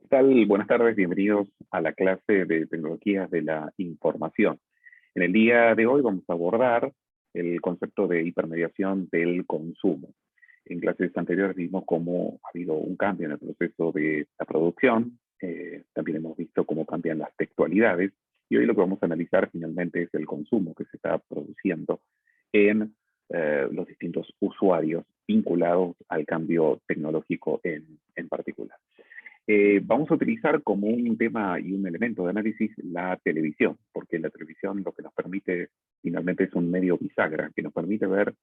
¿Qué tal? Buenas tardes, bienvenidos a la clase de tecnologías de la información. En el día de hoy vamos a abordar el concepto de hipermediación del consumo. En clases anteriores vimos cómo ha habido un cambio en el proceso de la producción, también hemos visto cómo cambian las textualidades, y hoy lo que vamos a analizar finalmente es el consumo que se está produciendo en los distintos usuarios vinculados al cambio tecnológico en particular. Vamos a utilizar como un tema y un elemento de análisis la televisión, porque la televisión lo que nos permite finalmente es un medio bisagra, que nos permite ver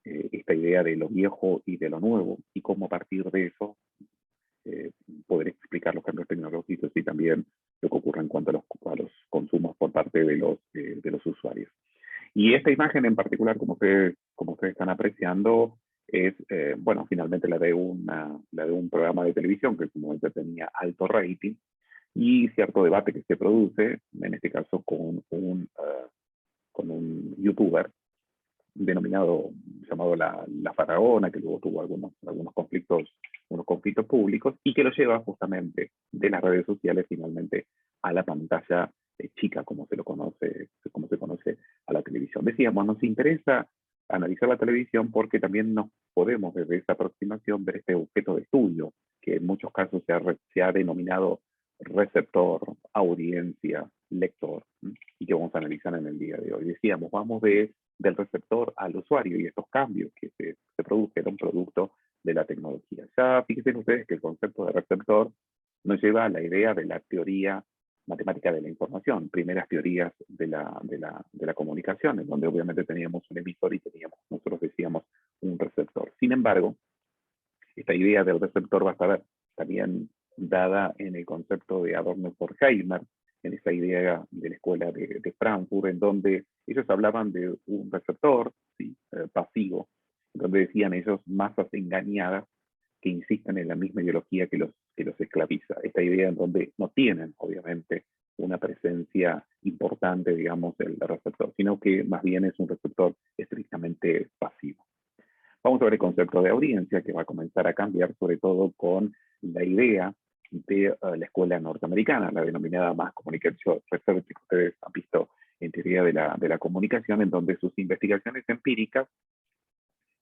esta idea de lo viejo y de lo nuevo, y cómo a partir de eso eh, poder explicar los cambios tecnológicos y también lo que ocurre en cuanto a los consumos por parte de los usuarios. Y esta imagen en particular, como ustedes están apreciando, es, bueno, finalmente la de un programa de televisión que en su momento tenía alto rating y cierto debate que se produce, en este caso con un youtuber denominado, llamado la Faraona, que luego tuvo unos conflictos públicos, y que lo lleva justamente de las redes sociales finalmente a la pantalla chica, como se conoce a la televisión. Decíamos, nos interesa analizar la televisión porque también nos podemos desde esa aproximación ver este objeto de estudio, que en muchos casos se ha denominado receptor, audiencia, lector, y que vamos a analizar en el día de hoy. Decíamos, vamos del receptor al usuario y estos cambios que se produjeron producto de la tecnología. Ya fíjense ustedes que el concepto de receptor nos lleva a la idea de la teoría matemática de la información, primeras teorías de la comunicación, en donde obviamente teníamos un emisor y nosotros decíamos, un receptor. Sin embargo, esta idea del receptor va a estar también dada en el concepto de Adorno por Horkheimer, en esa idea de la escuela de Frankfurt, en donde ellos hablaban de un receptor, ¿sí? Pasivo, donde decían ellos masas engañadas que insisten en la misma ideología que los esclaviza. Esta idea en donde no tienen, obviamente, una presencia importante, digamos, del receptor, sino que más bien es un receptor estrictamente pasivo. Vamos a ver el concepto de audiencia, que va a comenzar a cambiar, sobre todo con la idea de la escuela norteamericana, la denominada Mass Communication Research, que ustedes han visto en teoría de la comunicación, en donde sus investigaciones empíricas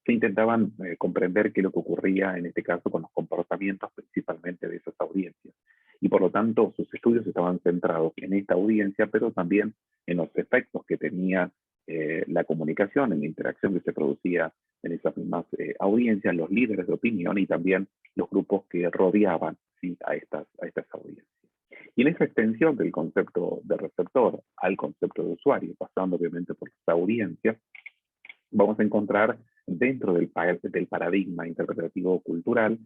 se intentaban comprender qué es lo que ocurría en este caso con los comportamientos principalmente de esas audiencias. Y por lo tanto, sus estudios estaban centrados en esta audiencia, pero también en los efectos que tenía la comunicación, en la interacción que se producía en esas mismas audiencias, los líderes de opinión y también los grupos que rodeaban, ¿sí?, a estas audiencias. Y en esa extensión del concepto de receptor al concepto de usuario, pasando obviamente por las audiencias, vamos a encontrar dentro del paradigma interpretativo cultural,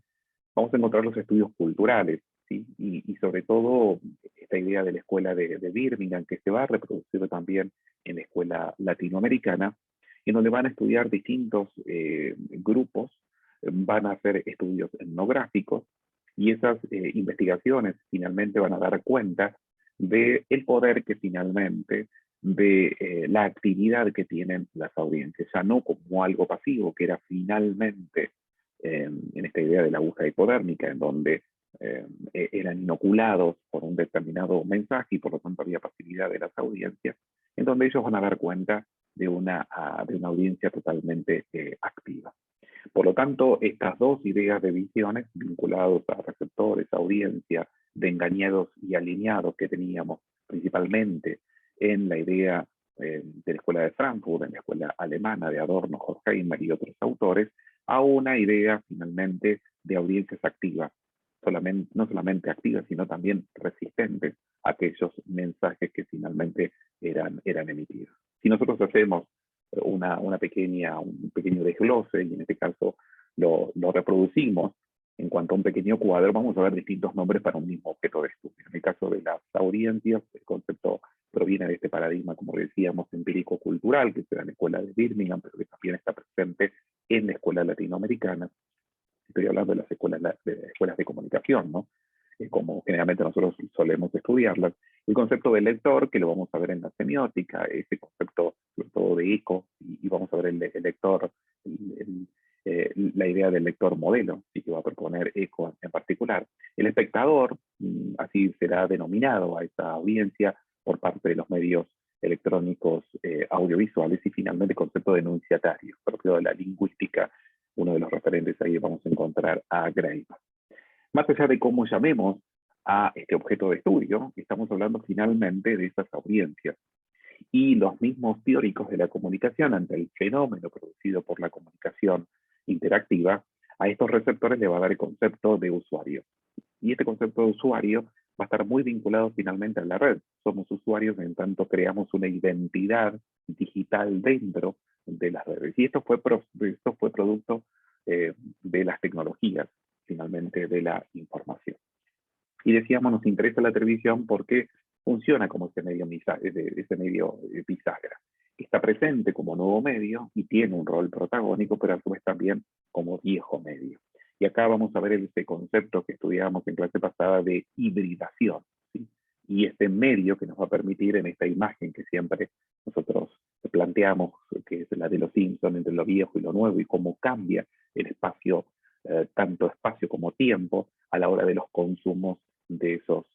vamos a encontrar los estudios culturales, ¿sí? Y sobre todo esta idea de la escuela de Birmingham, que se va a reproducir también en la escuela latinoamericana, en donde van a estudiar distintos grupos, van a hacer estudios etnográficos, y esas investigaciones finalmente van a dar cuenta del poder que finalmente de la actividad que tienen las audiencias, ya no como algo pasivo, que era finalmente en esta idea de la aguja hipodérmica, en donde eran inoculados por un determinado mensaje y por lo tanto había pasividad de las audiencias, en donde ellos van a dar cuenta de una audiencia totalmente activa. Por lo tanto, estas dos ideas de visiones vinculados a receptores, audiencia, de engañados y alineados que teníamos principalmente en la idea de la escuela de Frankfurt, en la escuela alemana de Adorno, Horkheimer y otros autores, a una idea finalmente de audiencias activas, no solamente activas, sino también resistentes a aquellos mensajes que finalmente eran emitidos. Si nosotros hacemos un pequeño desglose, y en este caso lo reproducimos en cuanto a un pequeño cuadro, vamos a ver distintos nombres para un mismo objeto de estudio. En el caso de las audiencias, el concepto proviene de este paradigma, como decíamos, empírico-cultural, que se da en la escuela de Birmingham, pero que también está presente en la escuela latinoamericana. Estoy hablando de las escuelas de comunicación, ¿no? Como generalmente nosotros solemos estudiarlas. El concepto del lector, que lo vamos a ver en la semiótica, ese concepto sobre todo de eco, y vamos a ver el lector, la idea del lector modelo, y que va a proponer eco en particular. El espectador, así será denominado a esta audiencia por parte de los medios electrónicos audiovisuales, y finalmente el concepto de enunciatario, propio de la lingüística. Uno de los referentes ahí vamos a encontrar a Greiber. Más allá de cómo llamemos a este objeto de estudio, estamos hablando finalmente de esas audiencias. Y los mismos teóricos de la comunicación, ante el fenómeno producido por la comunicación interactiva, a estos receptores le va a dar el concepto de usuario. Y este concepto de usuario va a estar muy vinculado finalmente a la red. Somos usuarios en tanto creamos una identidad digital dentro de las redes. Y esto fue producto de las tecnologías, finalmente, de la información. Y decíamos, nos interesa la televisión porque funciona como ese medio bisagra. Está presente como nuevo medio y tiene un rol protagónico, pero a su vez también como viejo medio. Y acá vamos a ver ese concepto que estudiábamos en clase pasada de hibridación, ¿sí? Y este medio que nos va a permitir, en esta imagen que siempre nosotros planteamos, que es la de los Simpsons, entre lo viejo y lo nuevo, y cómo cambia el espacio, tanto espacio como tiempo, a la hora de los consumos de esos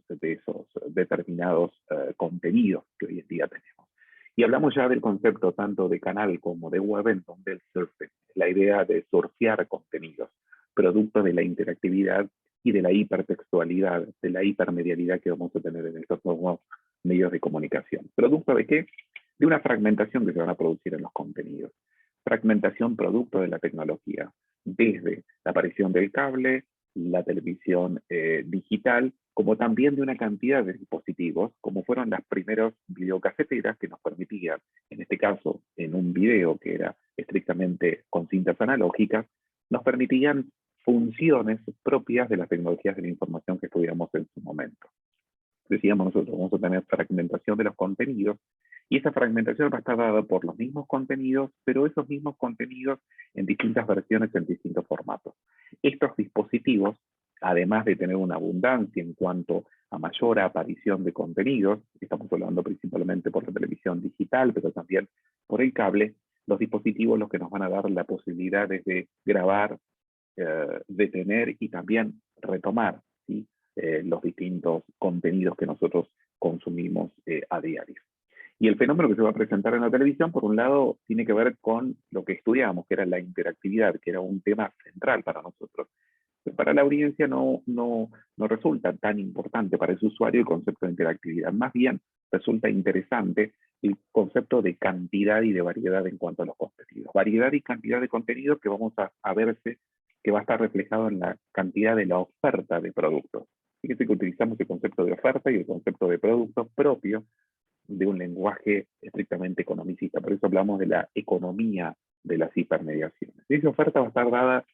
determinados contenidos que hoy en día tenemos. Y hablamos ya del concepto tanto de canal como de web, en donde el surfing, la idea de surfear contenidos, producto de la interactividad y de la hipertextualidad, de la hipermedialidad que vamos a tener en estos nuevos medios de comunicación. ¿Producto de qué? De una fragmentación que se van a producir en los contenidos. Fragmentación producto de la tecnología, desde la aparición del cable, la televisión digital, como también de una cantidad de dispositivos, como fueron las primeras videocaseteras que nos permitían, en este caso, en un video que era estrictamente con cintas analógicas, nos permitían funciones propias de las tecnologías de la información que estudiamos en su momento. Decíamos nosotros, vamos a tener fragmentación de los contenidos, y esa fragmentación va a estar dada por los mismos contenidos, pero esos mismos contenidos en distintas versiones, en distintos formatos. Estos dispositivos, además de tener una abundancia en cuanto a mayor aparición de contenidos, estamos hablando principalmente por la televisión digital, pero también por el cable, los dispositivos los que nos van a dar la posibilidad es de grabar, detener y también retomar, ¿sí? Los distintos contenidos que nosotros consumimos a diario. Y el fenómeno que se va a presentar en la televisión, por un lado, tiene que ver con lo que estudiamos, que era la interactividad, que era un tema central para nosotros. Pero para la audiencia no resulta tan importante para ese usuario el concepto de interactividad. Más bien resulta interesante el concepto de cantidad y de variedad en cuanto a los contenidos. Variedad y cantidad de contenidos que vamos a verse que va a estar reflejado en la cantidad de la oferta de productos. Fíjense que utilizamos el concepto de oferta y el concepto de productos propio de un lenguaje estrictamente economicista. Por eso hablamos de la economía de las hipermediaciones. Y esa oferta va a estar dada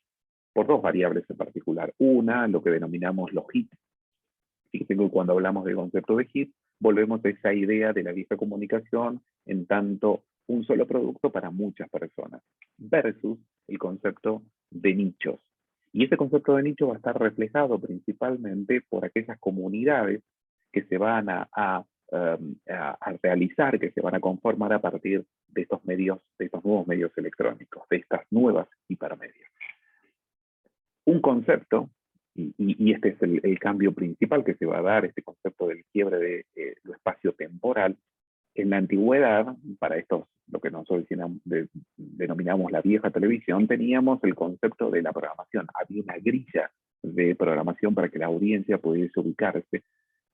por dos variables en particular. Una, lo que denominamos los hits. Fíjense que cuando hablamos del concepto de hit, volvemos a esa idea de la vieja comunicación en tanto un solo producto para muchas personas, versus el concepto de nichos. Y ese concepto de nicho va a estar reflejado principalmente por aquellas comunidades que se van a realizar, que se van a conformar a partir de estos medios, de estos nuevos medios electrónicos, de estas nuevas hipermedias. Un concepto, y este es el cambio principal que se va a dar, este concepto del quiebre de lo espacio-temporal. En la antigüedad, para estos, lo que nosotros denominamos la vieja televisión, teníamos el concepto de la programación. Había una grilla de programación para que la audiencia pudiese ubicarse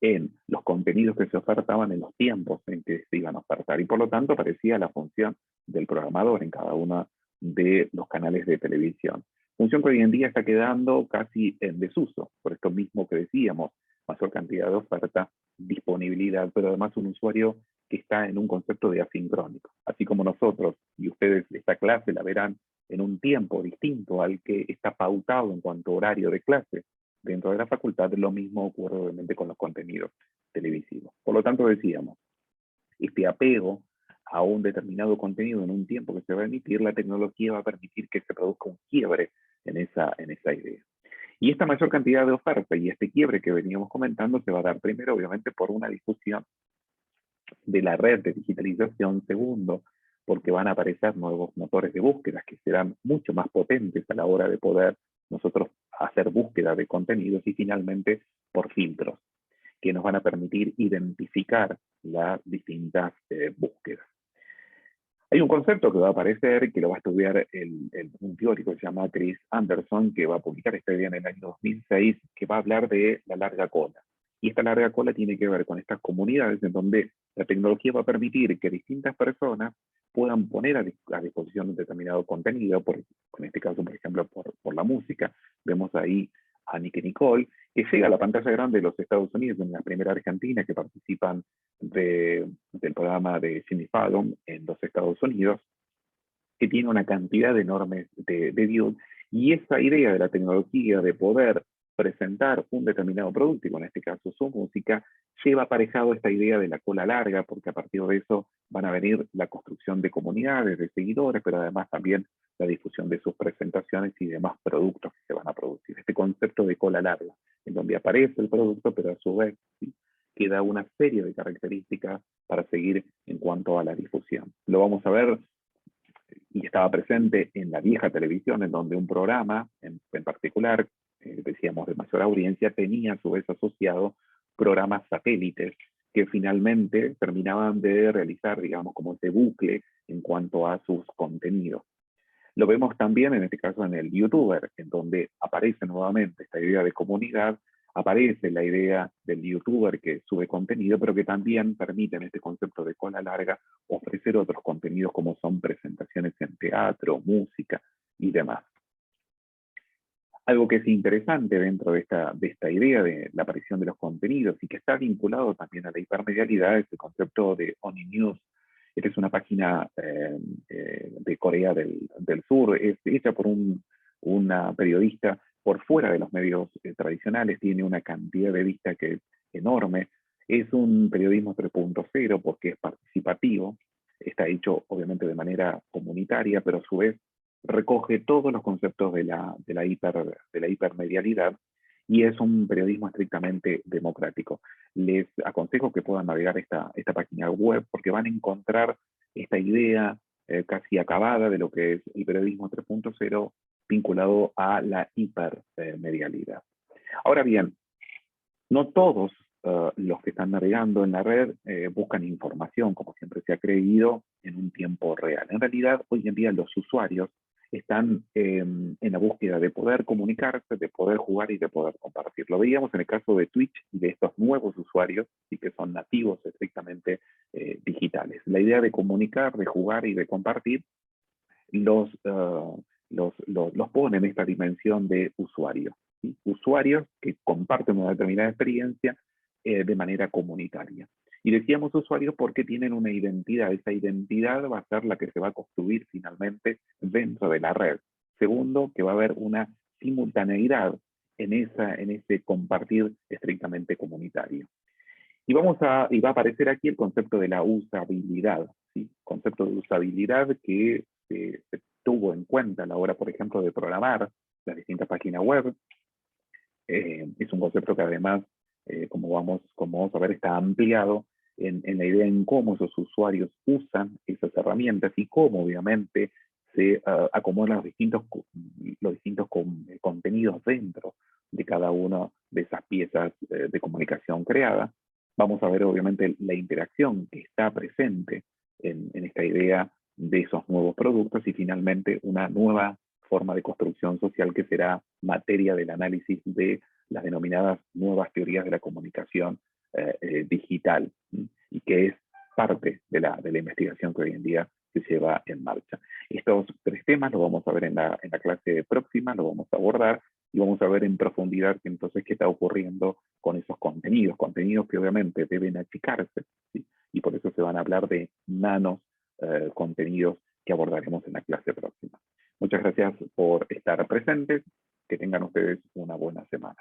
en los contenidos que se ofertaban en los tiempos en que se iban a ofertar. Y por lo tanto aparecía la función del programador en cada uno de los canales de televisión. Función que hoy en día está quedando casi en desuso, por esto mismo que decíamos, mayor cantidad de oferta, disponibilidad, pero además un usuario que está en un concepto de asincrónico. Así como nosotros, y ustedes esta clase la verán en un tiempo distinto al que está pautado en cuanto a horario de clase dentro de la facultad, lo mismo ocurre obviamente con los contenidos televisivos. Por lo tanto decíamos, este apego a un determinado contenido en un tiempo que se va a emitir, la tecnología va a permitir que se produzca un quiebre en esa idea. Y esta mayor cantidad de oferta y este quiebre que veníamos comentando se va a dar primero, obviamente, por una discusión de la red de digitalización. Segundo, porque van a aparecer nuevos motores de búsqueda que serán mucho más potentes a la hora de poder nosotros hacer búsqueda de contenidos. Y finalmente, por filtros. que nos van a permitir identificar las distintas búsquedas. Hay un concepto que va a aparecer, que lo va a estudiar un teórico que se llama Chris Anderson, que va a publicar esta idea en el año 2006, que va a hablar de la larga cola. Y esta larga cola tiene que ver con estas comunidades en donde la tecnología va a permitir que distintas personas puedan poner a disposición un determinado contenido, en este caso, por ejemplo, por la música. Vemos ahí a Nicki Nicole, que llega a la pantalla grande de los Estados Unidos, en la primera Argentina que participan del programa de Jimmy Fallon en los Estados Unidos, que tiene una cantidad enorme de views, y esa idea de la tecnología de poder presentar un determinado producto, y en este caso su música, lleva aparejado esta idea de la cola larga, porque a partir de eso van a venir la construcción de comunidades, de seguidores, pero además también la difusión de sus presentaciones y demás productos que se van a producir. Este concepto de cola larga, en donde aparece el producto, pero a su vez, ¿sí?, queda una serie de características para seguir en cuanto a la difusión. Lo vamos a ver, y estaba presente en la vieja televisión, en donde un programa en particular, decíamos de mayor audiencia, tenía a su vez asociado programas satélites que finalmente terminaban de realizar, digamos, como ese bucle en cuanto a sus contenidos. Lo vemos también, en este caso, en el youtuber, en donde aparece nuevamente esta idea de comunidad, aparece la idea del youtuber que sube contenido, pero que también permite, en este concepto de cola larga, ofrecer otros contenidos como son presentaciones en teatro, música y demás. Algo que es interesante dentro de esta idea de la aparición de los contenidos y que está vinculado también a la hipermedialidad es el concepto de Oni News. Esta es una página de Corea del Sur, es hecha por una periodista por fuera de los medios tradicionales, tiene una cantidad de vistas que es enorme. Es un periodismo 3.0 porque es participativo, está hecho obviamente de manera comunitaria, pero a su vez recoge todos los conceptos de la hipermedialidad, y es un periodismo estrictamente democrático. Les aconsejo que puedan navegar esta página web porque van a encontrar esta idea casi acabada de lo que es el periodismo 3.0 vinculado a la hipermedialidad. Ahora bien, no todos los que están navegando en la red buscan información, como siempre se ha creído, en un tiempo real. En realidad, hoy en día los usuarios están en la búsqueda de poder comunicarse, de poder jugar y de poder compartir. Lo veíamos en el caso de Twitch y de estos nuevos usuarios, y que son nativos estrictamente digitales. La idea de comunicar, de jugar y de compartir los pone en esta dimensión de usuario, ¿sí? Usuarios que comparten una determinada experiencia de manera comunitaria. Y decíamos usuarios porque tienen una identidad. Esa identidad va a ser la que se va a construir finalmente dentro de la red. Segundo, que va a haber una simultaneidad en ese compartir estrictamente comunitario. Y va a aparecer aquí el concepto de la usabilidad, ¿sí? Concepto de usabilidad que se tuvo en cuenta a la hora, por ejemplo, de programar las distintas páginas web. Es un concepto que además, como vamos a ver, está ampliado en la idea en cómo esos usuarios usan esas herramientas y cómo obviamente se acomodan los distintos contenidos dentro de cada una de esas piezas de comunicación creadas. Vamos a ver obviamente la interacción que está presente en esta idea de esos nuevos productos y finalmente una nueva forma de construcción social que será materia del análisis de las denominadas nuevas teorías de la comunicación digital, y que es parte de la investigación que hoy en día se lleva en marcha. Estos tres temas los vamos a ver en la clase próxima, los vamos a abordar y vamos a ver en profundidad entonces qué está ocurriendo con esos contenidos que obviamente deben achicarse, ¿sí? Y por eso se van a hablar de nanos contenidos que abordaremos en la clase próxima. Muchas gracias por estar presentes, que tengan ustedes una buena semana.